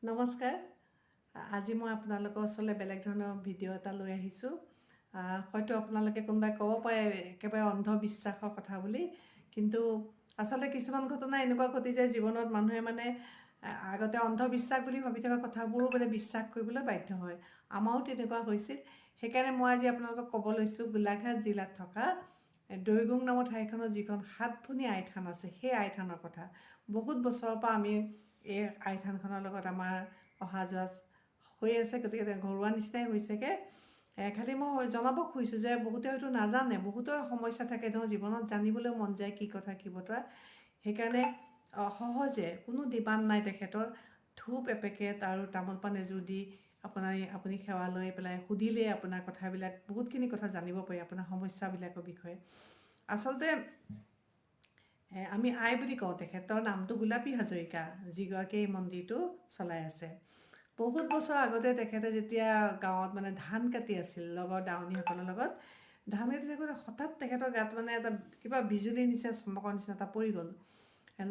নমস্কাৰ। আজি মই আপোনালোকৰ ওচৰলৈ বেলেগ ধৰণৰ ভিডিঅ' এটা লৈ আহিছোঁ। হয়তো আপোনালোকে কোনোবাই ক'ব পাৰে একেবাৰে অন্ধবিশ্বাসৰ কথা বুলি, কিন্তু আচলতে কিছুমান ঘটনা এনেকুৱা ঘটি যায় জীৱনত মানুহে আগতে অন্ধবিশ্বাস বুলি ভাবি থকা কথাবোৰো বিশ্বাস কৰিবলৈ বাধ্য হয়। আমাৰো তেনেকুৱা হৈছিল। সেইকাৰণে মই আজি আপোনালোকক ক'ব লৈছোঁ গোলাঘাট জিলাত থকা দৈগুং নামৰ ঠাইখনত যিখন সাতভনী আইথান আছে, সেই আইথানৰ কথা। বহুত বছৰৰ পৰা আমি এই আইথানখনৰ লগত আমাৰ অহা যোৱা হৈ আছে, গতিকে ঘৰুৱা নিচিনাই হৈছেগৈ। খালি মই জনাব খুজিছোঁ যে বহুতে হয়তো নাজানে, বহুতৰ সমস্যা থাকে জীৱনত, জানিবলৈ মন যায় কি কথা কি বতৰা। সেইকাৰণে সহজে কোনো ডিমাণ্ড নাই তেখেতৰ, ধূপ এপেকেট আৰু তামোল পাণ এযোৰ দি আপুনি সেৱা লৈ পেলাই সুধিলেই আপোনাৰ কথাবিলাক বহুতখিনি কথা জানিব পাৰি, আপোনাৰ সমস্যাবিলাকৰ বিষয়ে। আচলতে আমি আই বুলি কওঁ, তেখেতৰ নামটো গোলাপী হাজৰিকা, যিগৰাকী এই মন্দিৰটো চলাই আছে। বহুত বছৰ আগতে তেখেতে যেতিয়া গাঁৱত ধান কাটি আছিল লগৰ দাৱনীসকলৰ লগত, ধান কাটি থাকোঁতে হঠাৎ তেখেতৰ গাত এটা কিবা বিজুলীৰ নিচিনা চমকৰ নিচিনা এটা পৰি গ'ল।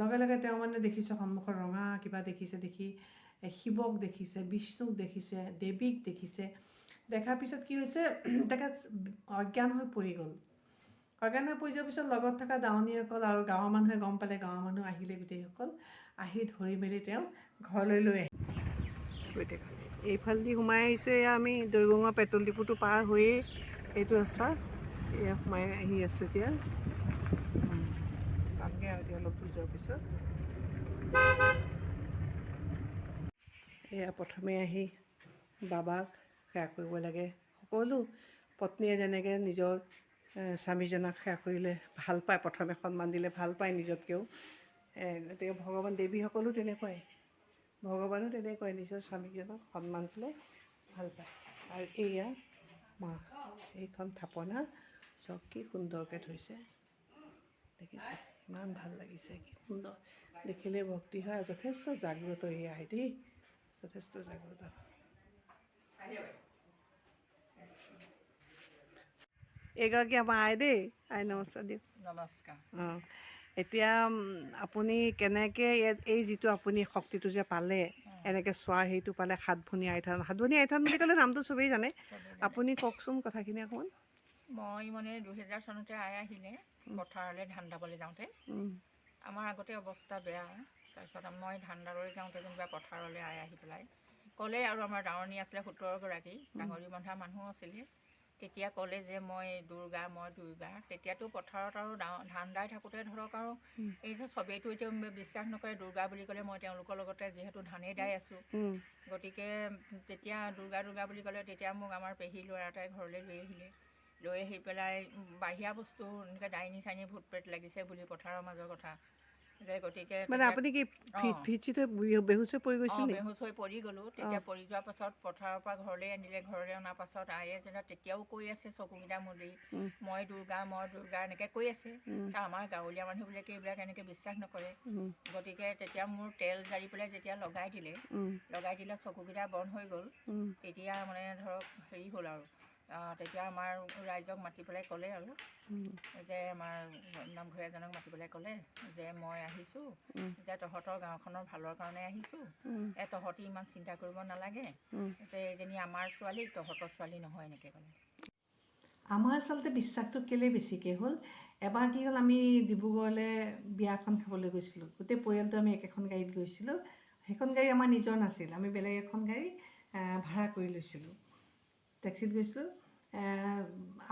লগে লগে তেওঁ দেখিছে সন্মুখত ৰঙা কিবা দেখিছে, দেখি শিৱক দেখিছে, বিষ্ণুক দেখিছে, দেৱীক দেখিছে। দেখাৰ পিছত কি হৈছে, তেখেত অজ্ঞান হৈ পৰি গ'ল। অজ্ঞান হৈ পৰি যোৱাৰ পিছত লগত থকা দাৱনীসকল আৰু গাঁৱৰ মানুহে গম পালে, গাঁৱৰ মানুহ আহিলে গোটেইসকল, আহি ধৰি মেলি তেওঁ ঘৰলৈ লৈ আহিলে। এইফালেদি সোমাই আহিছোঁ, এয়া আমি দৈগুঙৰ পেট্ৰল ডিপুটো পাৰ হৈয়ে এইটো ৰাস্তা, এয়া সোমাই আহি আছোঁ এতিয়া। পামগৈ আৰু এতিয়া অলপ দূৰ যোৱাৰ পিছত। এয়া প্ৰথমে আহি বাবাক সেৱা কৰিব লাগে। সকলো পত্নীয়ে যেনেকৈ নিজৰ স্বামীজনক সেৱা কৰিলে ভাল পায়, প্ৰথমে সন্মান দিলে ভাল পায় নিজতকৈও, গতিকে ভগৱান দেৱীসকলো তেনেকুৱাই, ভগৱানো তেনেকুৱাই নিজৰ স্বামীজনক সন্মান দিলে ভাল পায়। আৰু এয়া মা, এইখন থাপনা চব কি সুন্দৰকৈ থৈছে, দেখিছে, ইমান ভাল লাগিছে, কি সুন্দৰ দেখিলে ভক্তি হয়। আৰু যথেষ্ট জাগ্ৰত এই আই দেই, যথেষ্ট জাগ্ৰত। এইগৰাকী আমাৰ আই দেই, আই নমস্কাৰ দিয়ক। নমস্কাৰ। অঁ, এতিয়া আপুনি কেনেকৈ এই যিটো আপুনি শক্তিটো যে পালে, এনেকৈ চোৱাৰ হেৰিটো পালে, সাতভনী আইথান, সাতভনী আইথান বুলি ক'লে নামটো চবেই জানে, আপুনি কওকচোন কথাখিনি অকণমান। মই 2000 চনতে আই আহিলে পথাৰলৈ ধান দাবলৈ যাওঁতে। আমাৰ আগতে অৱস্থা বেয়া, তাৰপিছত মই ধান দাবলৈ যাওঁতে যেনিবা পথাৰলৈ আহি পেলাই ক'লে, আৰু আমাৰ দাৱনী আছিলে 17 গৰাকী, ডাঙৰি বন্ধা মানুহ আছিলে। তেতিয়া ক'লে যে মই দুৰ্গা। তেতিয়াতো পথাৰত আৰু ধান দাই থাকোঁতে ধৰক, আৰু এই যে চবেইতো এতিয়া বিশ্বাস নকৰে দুৰ্গা বুলি ক'লে, মই তেওঁলোকৰ লগতে যিহেতু ধানেই দাই আছোঁ, গতিকে তেতিয়া দুৰ্গা বুলি ক'লে, তেতিয়া মোক আমাৰ পেহী ল'ৰা এটাই ঘৰলৈ লৈ আহি পেলাই বাহিৰা বস্তু এনেকৈ ডাইনী চাইনী ভূত প্ৰেত লাগিছে বুলি, পথাৰৰ মাজৰ কথা যে, গতিকে আপুনি কি বেহুচ হৈ পৰি গৈছিল নেকি? বেহুচ হৈ পৰি গ'লোঁ। তেতিয়া পৰি যোৱাৰ পাছত পথাৰৰ পৰা ঘৰলৈ আনিলে, ঘৰলৈ অনাৰ পাছত আয়ে যেনিবা তেতিয়াও কৈ আছে চকুকেইটা মুদি, মই দুৰ্গা এনেকৈ কৈ আছে। আমাৰ গাঁৱলীয়া মানুহবিলাকে এইবিলাক এনেকৈ বিশ্বাস নকৰে। গতিকে তেতিয়া মোৰ তেল জাৰি পেলাই যেতিয়া লগাই দিলে চকুকেইটা বন্ধ হৈ গ'ল। তেতিয়া ধৰক হেৰি হ'ল আৰু, তেতিয়া আমাৰ ৰাইজক মাতি পেলাই ক'লে আৰু যে, আমাৰ নামঘৰীয়া এজনক মাতি পেলাই ক'লে যে, মই আহিছোঁ যে তহঁতৰ গাঁওখনৰ ভালৰ কাৰণে আহিছোঁ, তহঁতি ইমান চিন্তা কৰিব নালাগে, যে এইজনী আমাৰ ছোৱালী, তহঁতৰ ছোৱালী নহয়, এনেকৈ ক'লে। আমাৰ আচলতে বিশ্বাসটো কেলেই বেছিকৈ হ'ল, এবাৰ কি হ'ল, আমি ডিব্ৰুগড়লৈ বিয়া এখন খাবলৈ গৈছিলোঁ, গোটেই পৰিয়ালটো আমি একেখন গাড়ীত গৈছিলোঁ। সেইখন গাড়ী আমাৰ নিজৰ নাছিল, আমি বেলেগ এখন গাড়ী ভাড়া কৰি লৈছিলোঁ, টেক্সিত গৈছিলোঁ।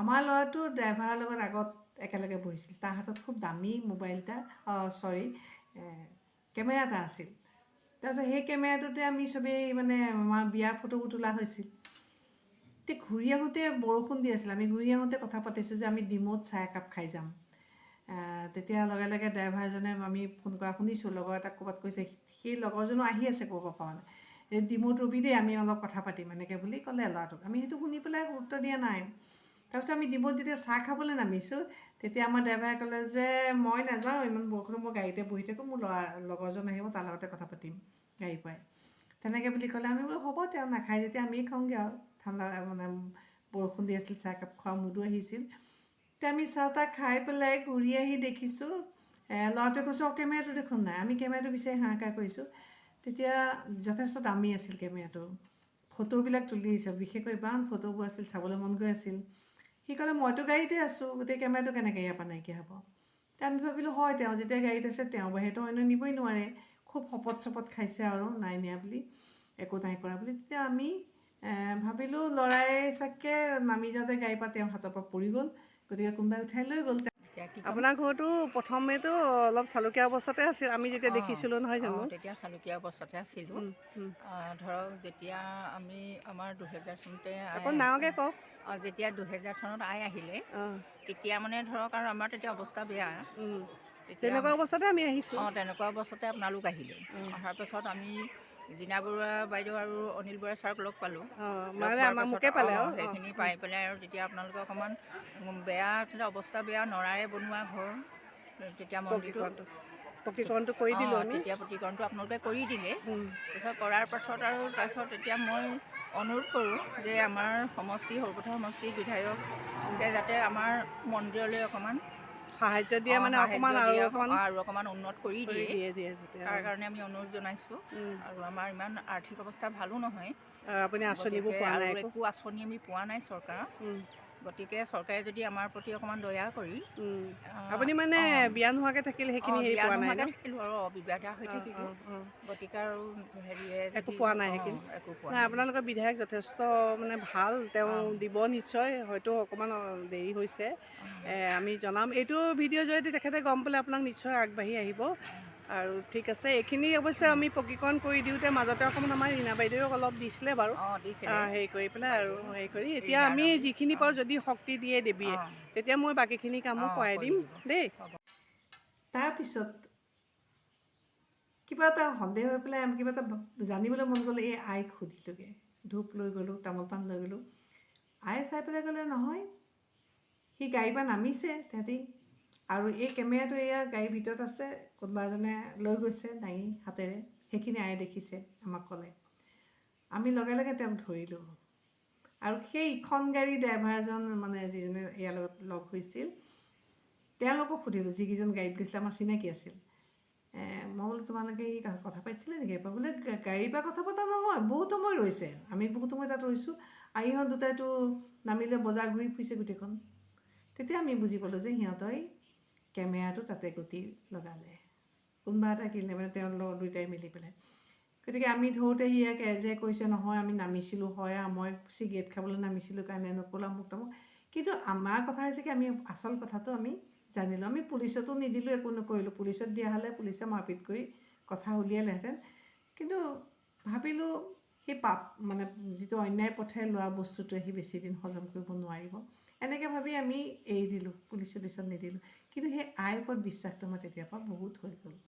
আমাৰ ল'ৰাটো ড্ৰাইভাৰৰ লগত আগত একেলগে বহিছিল, তাৰ হাতত খুব দামী মোবাইল এটা, কেমেৰা এটা আছিল। তাৰপিছত সেই কেমেৰাটোতে আমি চবেই আমাৰ বিয়াৰ ফটোবোৰ তোলা হৈছিল। তেতিয়া ঘূৰি আহোঁতে বৰষুণ দি আছিল, আমি ঘূৰি আহোঁতে কথা পাতিছোঁ যে আমি ডিমৌত চাহ একাপ খাই যাম। তেতিয়া লগে লগে ড্ৰাইভাৰজনে, আমি ফোন কৰা শুনিছোঁ, লগৰ এটাক ক'ৰবাত কৈছে, সেই লগৰজনো আহি আছে ক'ৰবাৰ পৰা, এই ডিমৌত ৰবি দেই, আমি অলপ কথা পাতিম, এনেকৈ বুলি ক'লে ল'ৰাটোক। আমি সেইটো শুনি পেলাই গুৰুত্ব দিয়া নাই। তাৰপিছত আমি ডিমৌত যেতিয়া চাহ খাবলৈ নামিছোঁ, তেতিয়া আমাৰ ড্ৰাইভাৰে ক'লে যে, মই নাযাওঁ, ইমান বৰষুণত মই গাড়ীতে বহি থাকোঁ, মোৰ লগৰজন আহিব, তাৰ লগতে কথা পাতিম গাড়ীৰ পৰাই, তেনেকৈ বুলি ক'লে। আমি বোলো হ'ব, তেওঁ নাখায় যেতিয়া আমিয়ে খাওঁগৈ আৰু, ঠাণ্ডা বৰষুণ দি আছিল, চাহকাপ খোৱা মুদো আহিছিল। তেতিয়া আমি চাহ তাহ খাই পেলাই ঘূৰি আহি দেখিছোঁ, ল'ৰাটোৱে কৈছোঁ, কেমেৰাটো দেখোন নাই। আমি কেমেৰাটো বিচাৰি হাহাকাৰ কৰিছোঁ, তেতিয়া যথেষ্ট দামী আছিল কেমেৰাটো, ফটোবিলাক তুলি দিছে, বিশেষকৈ ইমান ফটোবোৰ আছিল, চাবলৈ মন গৈ আছিল। সি ক'লে মইতো গাড়ীতে আছোঁ, গোটেই কেমেৰাটো কেনেকৈ ইয়াৰ পৰা নাইকিয়া হ'ব। তেতিয়া আমি ভাবিলোঁ হয়, তেওঁ যেতিয়া গাড়ীত আছে তেওঁ বাহিৰতো অন্য নিবই নোৱাৰে, খুব শপত চপত খাইছে আৰু নাই নিয়া বুলি, একো নাই কৰা বুলি। তেতিয়া আমি ভাবিলোঁ ল'ৰাই চাগে নামি যাওঁতে গাড়ীৰ পৰা তেওঁৰ হাতৰ পৰা পৰি গ'ল, গতিকে কোনোবাই উঠাই লৈ গ'ল। এতিয়া কি ক'ম? আপোনাৰ ঘৰটো প্ৰথমেতো অলপ চালুকীয়া অৱস্থাতে আছিল, আমি যেতিয়া দেখিছিলোঁ নহয় জানো? তেতিয়া চালুকীয়া অৱস্থাতে আছিলোঁ। ধৰক যেতিয়া আমাৰ 2000 চনতে অকণ ডাঙৰকৈ কওক। যেতিয়া 2000 চনত আহিলে, তেতিয়া মানে ধৰক আৰু আমাৰ তেতিয়া অৱস্থা বেয়া। তেনেকুৱা অৱস্থাতে আমি আহিছোঁ। তেনেকুৱা অৱস্থাতে আপোনালোক আহিলে। অহাৰ পাছত আমি জিনা বৰুৱা বাইদেউ আৰু অনিল বৰা ছাৰক লগ পালোঁ। সেইখিনি পাই পেলাই আৰু তেতিয়া আপোনালোকে অকণমান বেয়া, অৱস্থা বেয়া, নৰাৰে বনোৱা ঘৰ, তেতিয়া পকীকৰণটো কৰি দিলোঁ আমি। তেতিয়া পকীকৰণটো আপোনালোকে কৰি দিলে। তাৰপিছত কৰাৰ পাছত তেতিয়া মই অনুৰোধ কৰোঁ যে আমাৰ সৰুপথাৰ সমষ্টিৰ বিধায়কে যাতে আমাৰ মন্দিৰলৈ অকণমান সাহাৰ্য দিয়ে, মানে আৰু অকণমান উন্নত কৰি দিয়ে, তাৰ কাৰণে আমি অনুৰোধ জনাইছোঁ। আৰু আমাৰ ইমান আৰ্থিক অৱস্থা ভালো নহয়, আপুনি আঁচনিবোৰ পোৱা নাই, একো আঁচনি আমি পোৱা নাই চৰকাৰৰ। গতিকে চৰকাৰে যদি আমাৰ প্ৰতি অকণমান দয়া কৰি, আপুনি মানে বিয়া নোহোৱাকৈ থাকিলে সেইখিনি হেৰি পোৱা নাই ন? থাকিলোঁ আৰু অবিবাহিতা হৈ থাকিলোঁ, গতিকে আৰু একো পোৱা নাই সেইখিনি। নাই, আপোনালোকৰ বিধায়ক যথেষ্ট মানে ভাল, তেওঁ দিব নিশ্চয়, হয়তো অকণমান দেৰি হৈছে, আমি জনাম। এইটো ভিডিঅ'ৰ জৰিয়তে তেখেতে গম পালে আপোনাক নিশ্চয় আগবাঢ়ি আহিব। আৰু ঠিক আছে, এইখিনি অৱশ্যে আমি পকীকৰণ কৰি দিওঁতে মাজতে অকণমান আমাৰ ৰীণা বাইদেউক অলপ দিছিলে বাৰু, হেৰি কৰি পেলাই আৰু হেৰি কৰি। এতিয়া আমি যিখিনি পাৰোঁ, যদি শক্তি দিয়ে দেৱীয়ে, তেতিয়া মই বাকীখিনি কামো কৰাই দিম দেই। তাৰপিছত কিবা এটা সন্দেহ হৈ পেলাই আমি কিবা এটা জানিবলৈ মন গ'লে এই আইক সুধিলোঁগৈ, ধূপ লৈ গ'লোঁ, তামোল পাণ লৈ গ'লোঁ। আই চাই পেলাই ক'লে নহয়, সি গাড়ীৰ পৰা নামিছে তেহেঁতি, আৰু এই কেমেৰাটো এয়া গাড়ীৰ ভিতৰত আছে, কোনোবা এজনে লৈ গৈছে দাঙি হাতেৰে, সেইখিনি আয়ে দেখিছে, আমাক ক'লে। আমি লগে লগে তেওঁক ধৰিলোঁ, আৰু সেই ইখন গাড়ীৰ ড্ৰাইভাৰ এজন, মানে যিজনে ইয়াৰ লগত লগ হৈছিল, তেওঁলোকক সুধিলোঁ, যিকেইজন গাড়ীত গৈছিলে, আমাৰ চিনাকি আছিল। মই বোলো তোমালোকে এই কথা পাতিছিলে নেকি? বোলে গাড়ীৰ পৰা কথা পতা নহয়, বহুত সময় ৰৈছে, আমি বহুত সময় তাত ৰৈছোঁ, ইহঁত দুটাইতো নামিলে বজাৰ ঘূৰি ফুৰিছে গোটেইখন। তেতিয়া আমি বুজি পালোঁ যে সিহঁতই কেমেৰাটো তাতে গতি লগালে, কোনোবা এটা কিনিলে, মানে তেওঁৰ লগত দুয়োটাই মিলি পেলাই। গতিকে আমি ধৰোঁতে ইয়াক এজে কৈছে নহয় আমি নামিছিলোঁ, হয় মই চিগাৰেট খাবলৈ নামিছিলোঁ কাৰণে নক'লা মোক তামোক। কিন্তু আমাৰ কথা হৈছে কি, আমি আচল কথাটো আমি জানিলোঁ। আমি পুলিচতো নিদিলোঁ, একো নকৰিলোঁ। পুলিচত দিয়া হ'লে পুলিচে মাৰপিট কৰি কথা উলিয়ালেহেঁতেন। কিন্তু ভাবিলোঁ সেই মানে যিটো অন্যায় পথেৰে লোৱা বস্তুটোৱে সি বেছিদিন হজম কৰিব নোৱাৰিব, এনেকৈ ভাবি আমি এৰি দিলোঁ, পুলিচ চুলিচত নিদিলোঁ। কিন্তু সেই আইৰ ওপৰত বিশ্বাসটো আমাৰ তেতিয়াৰ পৰা বহুত হৈ গ'ল।